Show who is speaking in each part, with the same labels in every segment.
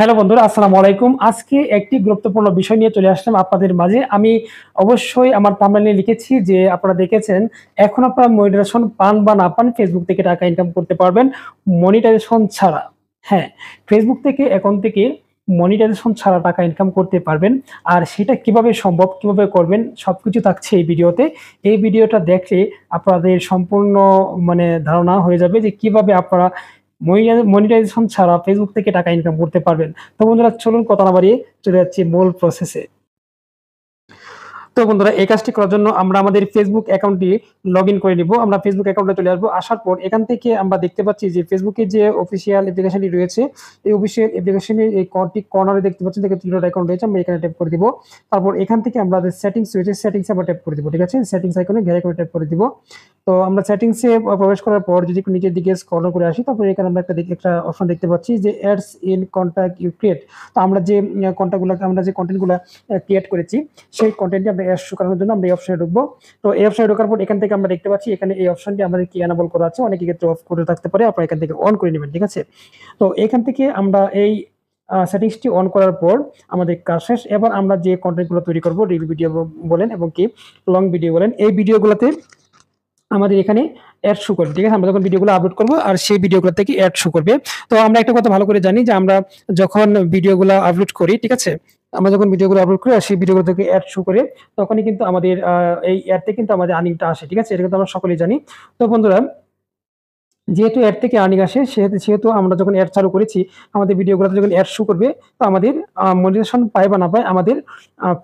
Speaker 1: Hello বন্ধুরা, আসসালামু আলাইকুম। আজকে একটি গুরুত্বপূর্ণ বিষয় নিয়ে চলে আসলাম আপনাদের মাঝে। আমি অবশ্যই আমার থাম্বনেইলে লিখেছি যে আপনারা দেখেছেন, এখন আপনারা মনিটাইজেশন পান বা না পান ফেসবুক থেকে টাকা ইনকাম করতে পারবেন মনিটাইজেশন ছাড়া। হ্যাঁ, ফেসবুক থেকে এখন থেকে মনিটাইজেশন ছাড়া টাকা ইনকাম করতে পারবেন। আর সেটা কিভাবে সম্ভব, কিভাবে করবেন সবকিছু থাকছে এই ভিডিওতে। এই ভিডিওটা দেখলে আপনাদের সম্পূর্ণ ধারণা হয়ে যাবে যে কিভাবে আপনারা মনিটাইজেশন ছাড়া ফেসবুক থেকে টাকা ইনকাম করতে পারবেন। তো বন্ধুরা চলুন কথা না বাড়িয়ে চলে যাচ্ছি মূল প্রসেসে। তো বন্ধুরা এই কাজটি করার জন্য আমরা আমাদের ফেসবুক অ্যাকাউন্টটি লগইন করে নিব। আমরা ফেসবুক অ্যাকাউন্টে চলে আসবো। আসার পর এখান থেকে আমরা দেখতে পাচ্ছি যে ফেসবুকের যে অফিসিয়াল অ্যাপ্লিকেশনটি রয়েছে, এই অফিসিয়াল অ্যাপ্লিকেশনের এই ঠিক কর্নারে দেখতে পাচ্ছেন দেখে 3 ডট আইকন রয়েছে, আমরা এখানে ট্যাপ করে দিব। তারপর এখান থেকে আমাদের সেটিংস রয়েছে, সেটিংসে আমরা ট্যাপ করে দিব। ঠিক আছে? সেটিংস আইকনে ঘেরে করে ট্যাপ করে দিব। তো আমরা সেটিংসে প্রবেশ করার পর যদি একটু নিচের দিকে স্ক্রল করে আসি, তারপর এখানে আমরা একটা অপশন দেখতে পাচ্ছি যে ads in contact you create. তো আমরা যে কন্টেন্টগুলো ক্রিয়েট করেছি সেই কন্টেন্টটি আমরা অ্যাড শো করানোর জন্য আমরা এই অপশনে ঢুকবো। তো এই অপশনে ঢোকার পর এখান থেকে আমরা দেখতে পাচ্ছি এখানে এই অপশনটি আমাদের কি এনেবল করা আছে, অনেকে ক্ষেত্রে অফ করে থাকতে পারে, আপনারা এখান থেকে অন করে নেবেন। ঠিক আছে? তো এখান থেকে আমরা এই সেটিংসটি অন করার পর আমাদের কাজ শেষ। এবার আমরা যে কন্টেন্টগুলো তৈরি করব, রিল ভিডিও বলেন এবং কি লং ভিডিও বলেন, এই ভিডিওগুলোতে আমাদের এখানে অ্যাড শো করবে। ঠিক আছে? আমরা যখন ভিডিওগুলো আপলোড করব আর সেই ভিডিওগুলো থেকে অ্যাড শো করবে। তো আমরা একটা কথা ভালো করে জানি যে আমরা যখন ভিডিওগুলো আপলোড করি, ঠিক আছে? আমরা যখন ভিডিওগুলো আপলোড করি আর সেই ভিডিওগুলো থেকে অ্যাড শো করে, তখনই কিন্তু আমাদের এই অ্যাড থেকে কিন্তু আমাদের আর্নিংটা আসে। ঠিক আছে? এটা কিন্তু আমরা সকলেই জানি। তো বন্ধুরা, যেহেতু অ্যাড থেকে আর্নিং আসে সেহেতু আমরা যখন অ্যাড চালু করেছি, আমাদের ভিডিওগুলোতে যখন অ্যাড শো করবে, তো আমাদের মনিটাইজেশন পায় বা না পায়, আমাদের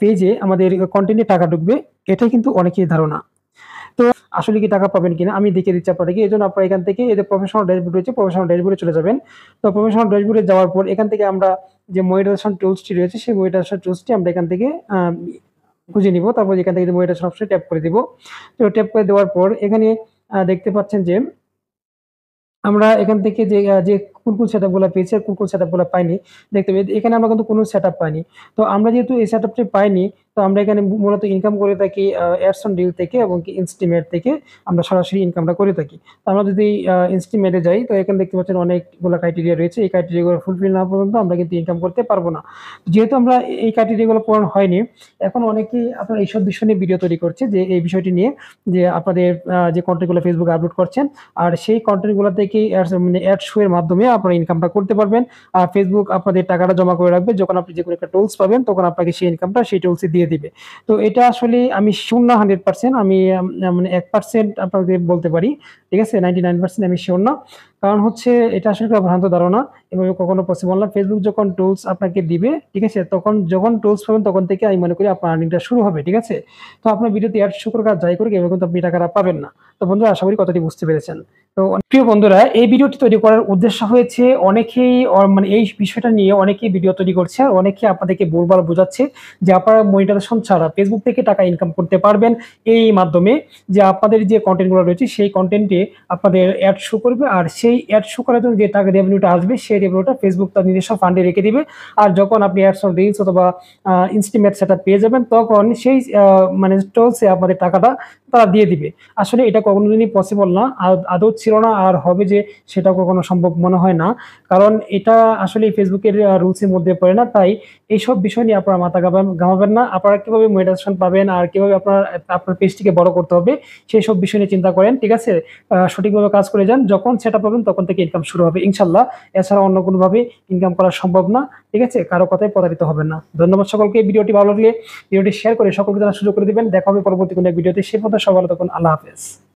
Speaker 1: পেজে আমাদের কন্টেন্টে টাকা ঢুকবে। এটাই কিন্তু অনেকেরই ধারণা। তো আসলে কি টাকা পাবেন কিনা আমি দেখিয়ে দিচ্ছি আপনাদেরকে। এজন্য আপনারা এখান থেকে এই যে প্রফেশনাল ড্যাশবোর্ড রয়েছে, প্রফেশনাল ড্যাশবোর্ডে চলে যাবেন। তো প্রফেশনাল ড্যাশবোর্ডে যাওয়ার পর এখান থেকে আমরা যে মনিটাইজেশন টুলসটি রয়েছে, সেই মনিটাইজেশন টুলসটি আমরা এখান থেকে খুঁজে নিব। তারপর এখান থেকে মনিটাইজেশন অপশনে ট্যাপ করে দিব। তো ট্যাপ করে দেওয়ার পর এখানে দেখতে পাচ্ছেন যে আমরা এখান থেকে যে কোন সেটআপগুলো পেয়েছি আর কোন সেটআপগুলো পাইনি দেখতে পেয়ে, এখানে আমরা কিন্তু কোনো সেটআপ পাইনি। তো আমরা যেহেতু এই সেটআপটি পাইনি, তো আমরা এখানে মূলত ইনকাম করে থাকি অ্যাডস অন রিল থেকে এবং কি ইনস্টিমেট থেকে আমরা সরাসরি ইনকামটা করে থাকি। তো আমরা যদি ইনস্টিমেটে যাই, তো এখানে দেখতে পাচ্ছেন অনেকগুলো ক্রাইটেরিয়া রয়েছে। এই ক্রাইটেরিয়াগুলো ফুলফিল না পর্যন্ত আমরা কিন্তু ইনকাম করতে পারবো না। যেহেতু আমরা এই ক্রাইটেরিয়াগুলো পূরণ হয়নি, এখন অনেকেই আপনারা এইসব বিষয় নিয়ে ভিডিও তৈরি করছে যে এই বিষয়টি নিয়ে যে আপনাদের যে কন্টেন্টগুলো ফেসবুকে আপলোড করছেন আর সেই কন্টেন্টগুলো থেকে অ্যাড শো এর মাধ্যমে আপনারা ইনকামটা করতে পারবেন। আর ফেসবুক আপনাদের টাকাটা জমা করে রাখবে, যখন আপনি যে কোনো একটা টুলস পাবেন তখন আপনাকে সেই ইনকামটা সেই টুলসে দিয়ে দিবে। তো এটা আসলে আমি শিওর না 100%, আমি 1% আপনাদের বলতে পারি। ঠিক আছে? 99% আমি শিওর না। কারণ হচ্ছে এটা আসলে একটা ভ্রান্ত ধারণা, এভাবে কখনো পসিবল না। ফেসবুক যখন টুলস আপনাকে দিবে, ঠিক আছে? যখন টুলস পাবেন তখন থেকে আমি মনে করি আপনার আর্নিংটা শুরু হবে। ঠিক আছে? তো আপনার ভিডিওতে অ্যাড শো করুক আর যাই করুক, এভাবে কিন্তু আপনি টাকাটা পাবেন না। তো বন্ধুরা আশা করি কথাটি বুঝতে পেরেছেন। তো প্রিয় বন্ধুরা, এই ভিডিওটি তৈরি করার উদ্দেশ্য হয়েছে অনেকেই এই বিষয়টা নিয়ে অনেকেই ভিডিও তৈরি করছে আর অনেকেই আপনাদেরকে ভুলভাল বোঝাচ্ছে যে আপনারা মনিটাইজেশন ছাড়া ফেসবুক থেকে টাকা ইনকাম করতে পারবেন এই মাধ্যমে, যে আপনাদের যে কন্টেন্টগুলো রয়েছে সেই কন্টেন্টে আপনাদের অ্যাড শো করবে আর সেই অ্যাড শো করার জন্য যে টাকা রেভিনিউটা আসবে সেই রেভিনিউটা ফেসবুক তার নিজস্ব ফান্ডে রেখে দিবে। আর যখন আপনি অ্যাডস অন রিলস অথবা ইনস্টিমেট সেটআপ পেয়ে যাবেন, তখন সেই টুলসে আপনাদের টাকাটা তারা দিয়ে দিবে। আসলে এটা কখনোদিনই পসিবল না, আদৌ ছিল না আর হবে যে সেটা কখনো সম্ভব মনে হয় না। কারণ এটা আসলে ফেসবুকের রুলসের মধ্যে পড়ে না। তাই এইসব বিষয় নিয়ে আপনারা মাথা ঘামাবেন না। আপনারা কিভাবে মনিটাইজেশন পাবেন আর কিভাবে আপনার পেজটিকে বড় করতে হবে সেই সব বিষয় নিয়ে চিন্তা করেন। ঠিক আছে? সঠিকভাবে কাজ করে যান, যখন সেটা পাবেন তখন থেকে ইনকাম শুরু হবে ইনশাল্লাহ। এছাড়া অন্য কোনোভাবে ইনকাম করা সম্ভব না। ঠিক আছে? কারো কথায় প্রতারিত হবেন না। ধন্যবাদ সকলকে। ভিডিওটি ভালো লাগলে ভিডিওটি শেয়ার করে সকলকে জানার সুযোগ করে দিবেন। দেখা হবে পরবর্তী কোনো এক ভিডিওতে। সে পর্যন্ত সবাই ভালো থাকুন। আল্লাহ হাফেজ।